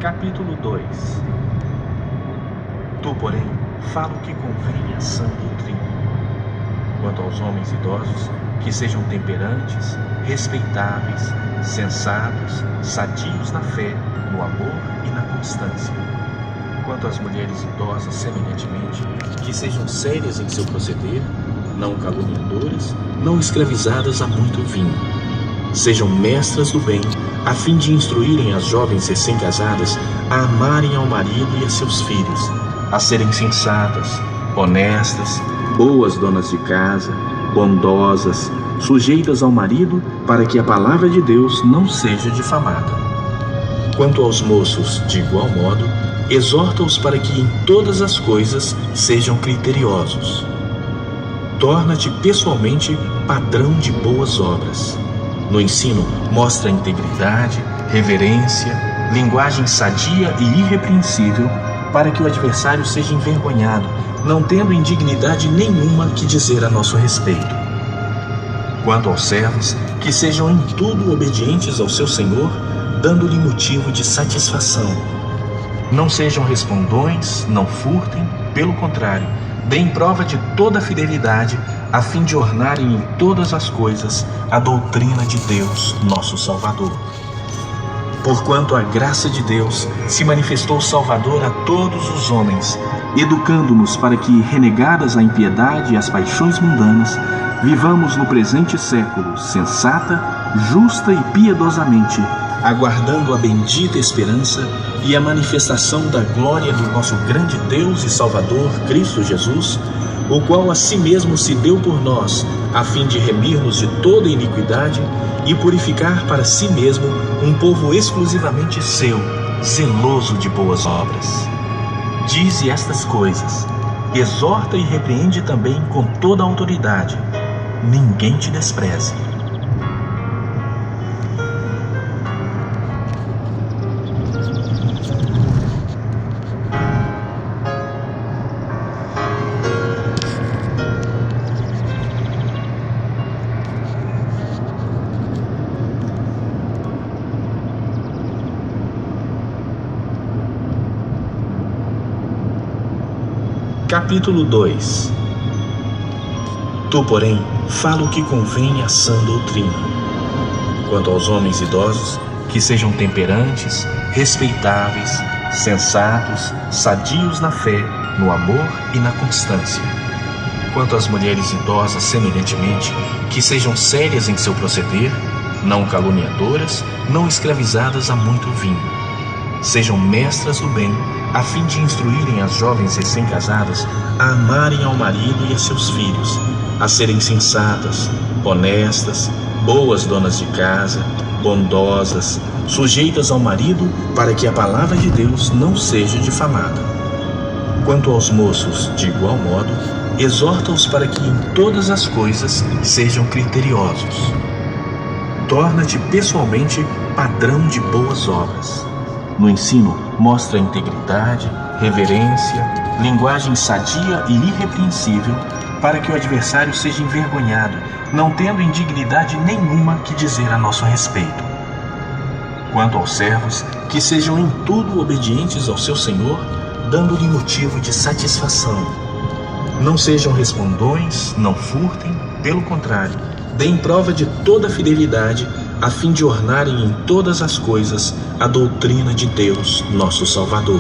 Capítulo 2. Tu, porém, fala o que convém à sã doutrina. Quanto aos homens idosos, que sejam temperantes, respeitáveis, sensatos, sadios na fé, no amor e na constância. Quanto às mulheres idosas, semelhantemente, que sejam sérias em seu proceder, não caluniadoras, não escravizadas a muito vinho. Sejam mestras do bem, a fim de instruírem as jovens recém-casadas a amarem ao marido e a seus filhos, a serem sensatas, honestas, boas donas de casa, bondosas, sujeitas ao marido, para que a palavra de Deus não seja difamada. Quanto aos moços, de igual modo, exorta-os para que em todas as coisas sejam criteriosos. Torna-te pessoalmente padrão de boas obras. No ensino, mostra integridade, reverência, linguagem sadia e irrepreensível, para que o adversário seja envergonhado, não tendo indignidade nenhuma que dizer a nosso respeito. Quanto aos servos, que sejam em tudo obedientes ao seu Senhor, dando-lhe motivo de satisfação. Não sejam respondões, não furtem, pelo contrário, deem prova de toda a fidelidade, a fim de ornarem em todas as coisas a doutrina de Deus, nosso Salvador. Porquanto a graça de Deus se manifestou salvadora a todos os homens, educando-nos para que, renegadas a impiedade e as paixões mundanas, vivamos no presente século sensata, justa e piedosamente, aguardando a bendita esperança e a manifestação da glória do nosso grande Deus e Salvador, Cristo Jesus, o qual a si mesmo se deu por nós, a fim de remir-nos de toda iniquidade e purificar para si mesmo um povo exclusivamente seu, zeloso de boas obras. Dize estas coisas, exorta e repreende também com toda a autoridade. Ninguém te despreze. Capítulo 2. Tu, porém, fala o que convém à sã doutrina. Quanto aos homens idosos, que sejam temperantes, respeitáveis, sensatos, sadios na fé, no amor e na constância. Quanto às mulheres idosas, semelhantemente, que sejam sérias em seu proceder, não caluniadoras, não escravizadas a muito vinho. Sejam mestras do bem, a fim de instruírem as jovens recém-casadas a amarem ao marido e a seus filhos, a serem sensatas, honestas, boas donas de casa, bondosas, sujeitas ao marido, para que a palavra de Deus não seja difamada. Quanto aos moços, de igual modo, exorta-os para que em todas as coisas sejam criteriosos. Torna-te pessoalmente padrão de boas obras. No ensino, mostra integridade, reverência, linguagem sadia e irrepreensível, para que o adversário seja envergonhado, não tendo indignidade nenhuma que dizer a nosso respeito. Quanto aos servos, que sejam em tudo obedientes ao seu Senhor, dando-lhe motivo de satisfação. Não sejam respondões, não furtem, pelo contrário, deem prova de toda a fidelidade, a fim de ornarem em todas as coisas a doutrina de Deus, nosso Salvador.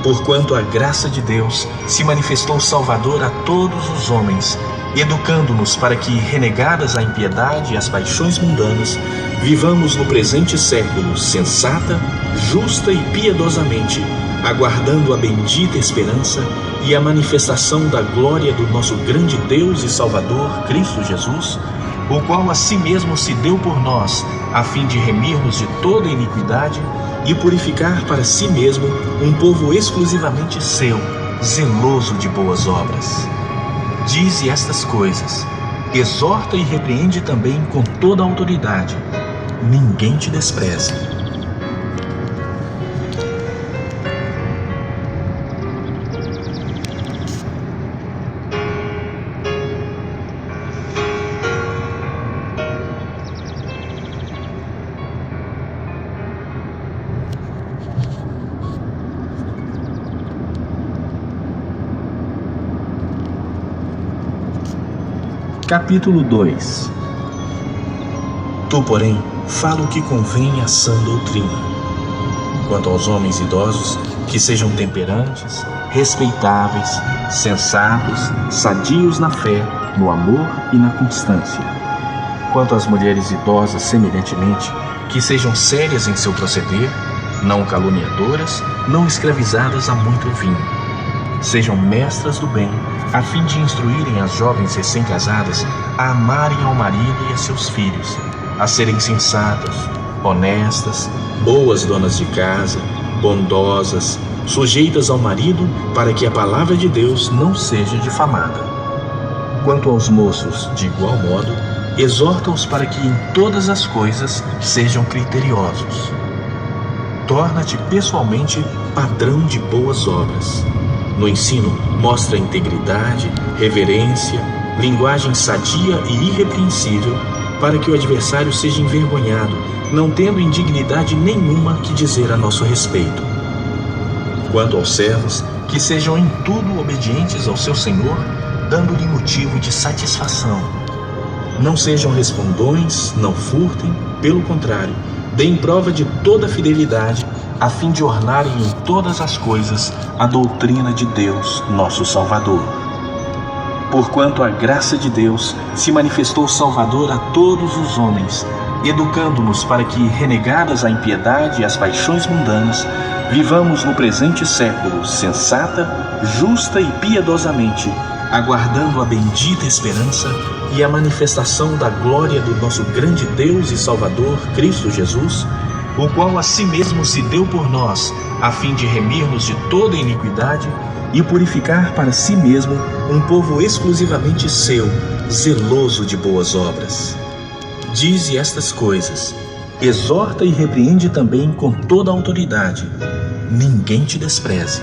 Porquanto a graça de Deus se manifestou salvadora a todos os homens, educando-nos para que, renegadas a impiedade e as paixões mundanas, vivamos no presente século sensata, justa e piedosamente, aguardando a bendita esperança e a manifestação da glória do nosso grande Deus e Salvador, Cristo Jesus, o qual a si mesmo se deu por nós, a fim de remir-nos de toda iniquidade e purificar para si mesmo um povo exclusivamente seu, zeloso de boas obras. Dize estas coisas, exorta e repreende também com toda a autoridade. Ninguém te despreze. Capítulo 2. Tu, porém, fala o que convém à sã doutrina. Quanto aos homens idosos, que sejam temperantes, respeitáveis, sensatos, sadios na fé, no amor e na constância. Quanto às mulheres idosas, semelhantemente, que sejam sérias em seu proceder, não caluniadoras, não escravizadas a muito vinho. Sejam mestras do bem, a fim de instruírem as jovens recém-casadas a amarem ao marido e a seus filhos, a serem sensatas, honestas, boas donas de casa, bondosas, sujeitas ao marido, para que a palavra de Deus não seja difamada. Quanto aos moços, de igual modo, exorta-os para que em todas as coisas sejam criteriosos. Torna-te pessoalmente padrão de boas obras. No ensino, mostra integridade, reverência, linguagem sadia e irrepreensível, para que o adversário seja envergonhado, não tendo indignidade nenhuma que dizer a nosso respeito. Quanto aos servos, que sejam em tudo obedientes ao seu Senhor, dando-lhe motivo de satisfação. Não sejam respondões, não furtem, pelo contrário, deem prova de toda fidelidade, a fim de ornarem em todas as coisas a doutrina de Deus, nosso Salvador. Porquanto a graça de Deus se manifestou salvador a todos os homens, educando-nos para que, renegadas a impiedade e as paixões mundanas, vivamos no presente século sensata, justa e piedosamente, aguardando a bendita esperança e a manifestação da glória do nosso grande Deus e Salvador, Cristo Jesus, o qual a si mesmo se deu por nós, a fim de remir-nos de toda iniquidade e purificar para si mesmo um povo exclusivamente seu, zeloso de boas obras. Dize estas coisas, exorta e repreende também com toda a autoridade. Ninguém te despreze.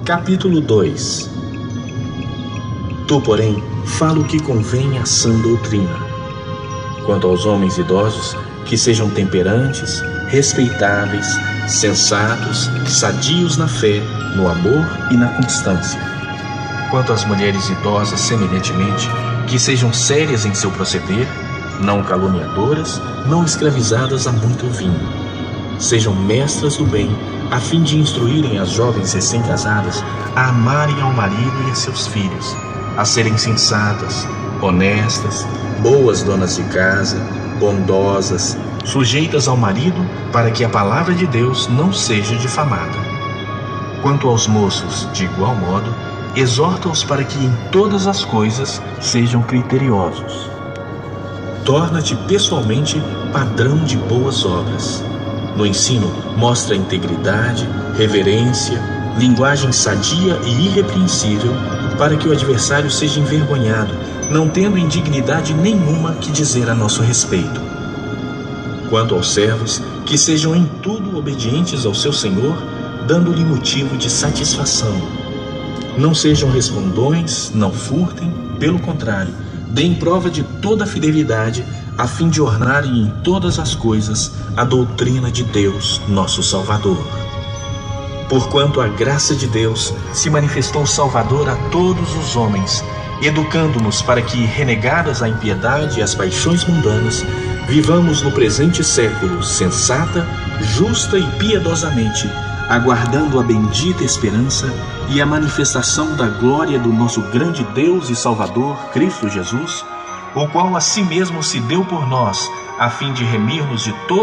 Capítulo 2. Tu, porém, fala o que convém à sã doutrina. Quanto aos homens idosos, que sejam temperantes, respeitáveis, sensatos, sadios na fé, no amor e na constância. Quanto às mulheres idosas, semelhantemente, que sejam sérias em seu proceder, não caluniadoras, não escravizadas a muito vinho. Sejam mestras do bem, a fim de instruírem as jovens recém-casadas a amarem ao marido e a seus filhos, a serem sensatas, honestas, boas donas de casa, bondosas, sujeitas ao marido, para que a palavra de Deus não seja difamada. Quanto aos moços, de igual modo, exorta-os para que em todas as coisas sejam criteriosos. Torna-te pessoalmente padrão de boas obras. No ensino, mostra integridade, reverência, linguagem sadia e irrepreensível, para que o adversário seja envergonhado, não tendo indignidade nenhuma que dizer a nosso respeito. Quanto aos servos, que sejam em tudo obedientes ao seu Senhor, dando-lhe motivo de satisfação. Não sejam respondões, não furtem, pelo contrário, deem prova de toda fidelidade, a fim de ornarem em todas as coisas a doutrina de Deus, nosso Salvador. Porquanto a graça de Deus se manifestou salvador a todos os homens, educando-nos para que, renegadas a impiedade e as paixões mundanas, vivamos no presente século sensata, justa e piedosamente, aguardando a bendita esperança e a manifestação da glória do nosso grande Deus e Salvador, Cristo Jesus, o qual a si mesmo se deu por nós, a fim de remir-nos de todo